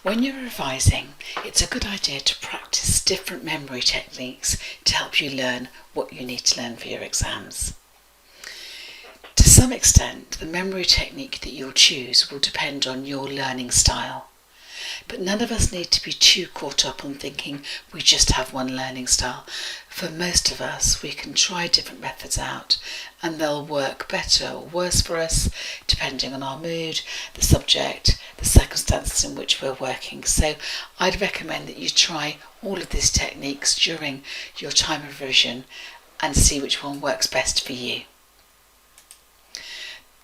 When you're revising, it's a good idea to practice different memory techniques to help you learn what you need to learn for your exams. To some extent, the memory technique that you'll choose will depend on your learning style. But none of us need to be too caught up on thinking we just have one learning style. For most of us, we can try different methods out and they'll work better or worse for us depending on our mood, the subject, the circumstances in which we're working. So I'd recommend that you try all of these techniques during your time of revision and see which one works best for you.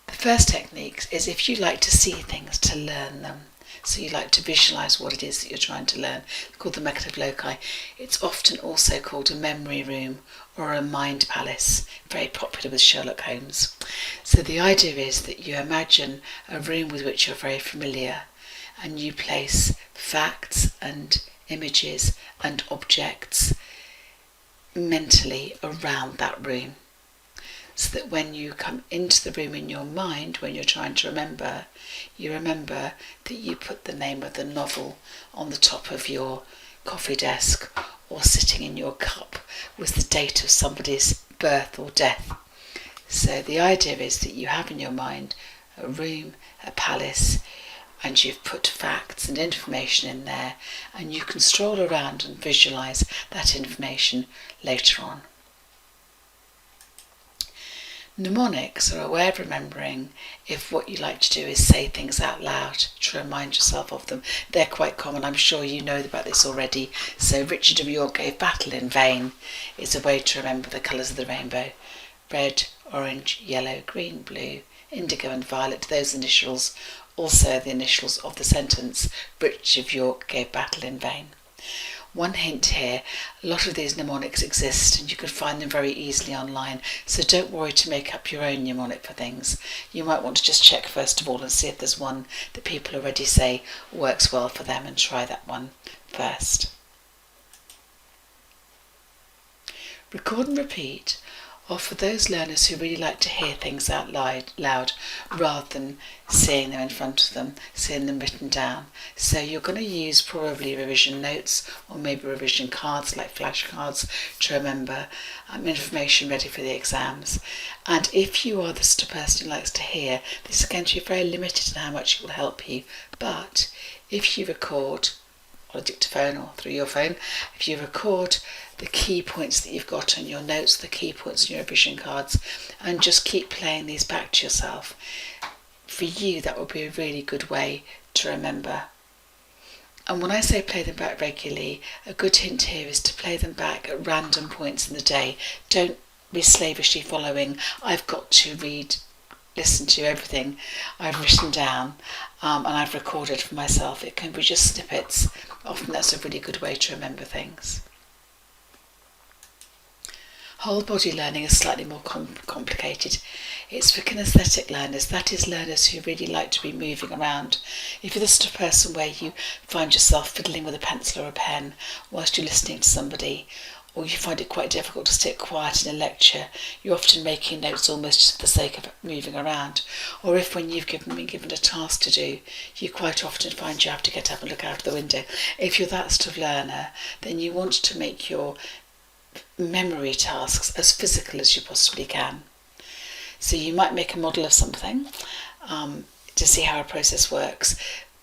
The first technique is if you like to see things, to learn them. So you like to visualise what it is that you're trying to learn. It's called the method of loci. It's often also called a memory room or a mind palace, very popular with Sherlock Holmes. So the idea is that you imagine a room with which you're very familiar and you place facts and images and objects mentally around that room. So that when you come into the room in your mind, when you're trying to remember, you remember that you put the name of the novel on the top of your coffee desk or sitting in your cup with the date of somebody's birth or death. So the idea is that you have in your mind a room, a palace, and you've put facts and information in there, and you can stroll around and visualise that information later on. Mnemonics are a way of remembering if what you like to do is say things out loud to remind yourself of them. They're quite common, I'm sure you know about this already. So Richard of York gave battle in vain is a way to remember the colours of the rainbow. Red, orange, yellow, green, blue, indigo and violet, those initials also the initials of the sentence Richard of York gave battle in vain. One hint here, a lot of these mnemonics exist and you can find them very easily online, so don't worry to make up your own mnemonic for things. You might want to just check first of all and see if there's one that people already say works well for them and try that one first. Record and repeat are for those learners who really like to hear things out loud rather than seeing them in front of them, seeing them written down. So you're going to use probably revision notes or maybe revision cards like flashcards to remember information ready for the exams. And if you are the sort of person who likes to hear, this is going to be very limited in how much it will help you. But if you record on a dictaphone or through your phone, if you record the key points that you've got on your notes, the key points on your revision cards, and just keep playing these back to yourself, for you that would be a really good way to remember. And when I say play them back regularly, a good hint here is to play them back at random points in the day. Don't be slavishly following, I've got to listen to everything I've written down and I've recorded for myself. It can be just snippets. Often that's a really good way to remember things. Whole body learning is slightly more complicated. It's for kinesthetic learners, that is learners who really like to be moving around. If you're the sort of person where you find yourself fiddling with a pencil or a pen whilst you're listening to somebody, or you find it quite difficult to sit quiet in a lecture, you're often making notes almost for the sake of moving around. Or if when you've been given a task to do, you quite often find you have to get up and look out of the window. If you're that sort of learner, then you want to make your memory tasks as physical as you possibly can. So you might make a model of something to see how a process works,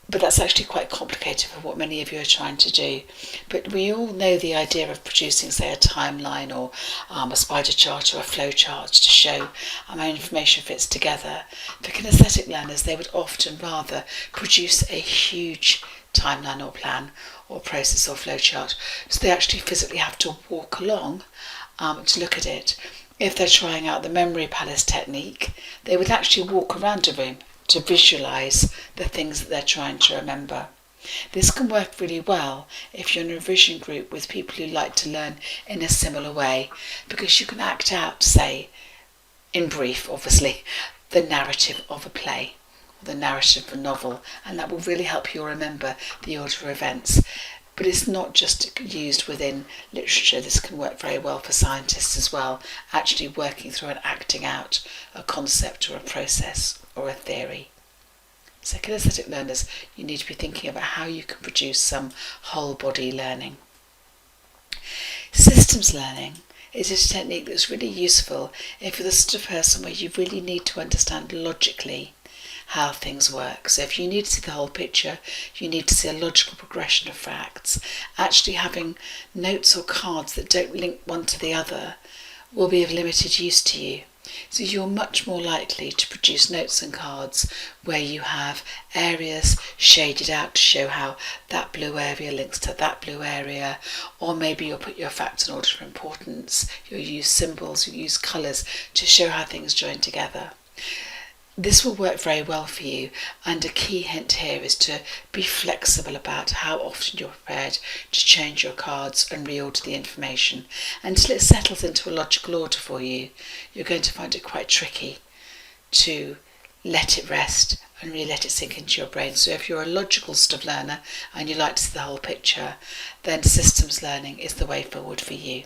but that's actually quite complicated for what many of you are trying to do. But we all know the idea of producing, say, a timeline or a spider chart or a flow chart to show how information fits together. For kinesthetic learners, they would often rather produce a huge timeline or plan or process or flowchart, so they actually physically have to walk along to look at it. If they're trying out the memory palace technique, they would actually walk around a room to visualise the things that they're trying to remember. This can work really well if you're in a revision group with people who like to learn in a similar way, because you can act out, say, in brief, obviously, the narrative of a play, the narrative of a novel, and that will really help you remember the order of events. But it's not just used within literature, this can work very well for scientists as well, actually working through and acting out a concept or a process or a theory. So kinesthetic learners, you need to be thinking about how you can produce some whole body learning. Systems learning is a technique that's really useful if you're the sort of person where you really need to understand logically how things work. So if you need to see the whole picture, you need to see a logical progression of facts. Actually having notes or cards that don't link one to the other will be of limited use to you. So you're much more likely to produce notes and cards where you have areas shaded out to show how that blue area links to that blue area, or maybe you'll put your facts in order of importance, you'll use symbols, you'll use colours to show how things join together. This will work very well for you, and a key hint here is to be flexible about how often you're prepared to change your cards and reorder the information. Until it settles into a logical order for you, you're going to find it quite tricky to let it rest and really let it sink into your brain. So if you're a logical sort of learner and you like to see the whole picture, then systems learning is the way forward for you.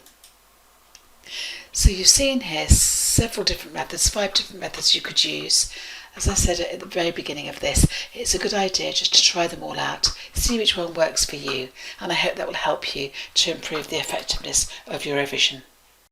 So you've seen here several different methods, 5 different methods you could use. As I said at the very beginning of this, it's a good idea just to try them all out, see which one works for you, and I hope that will help you to improve the effectiveness of your revision.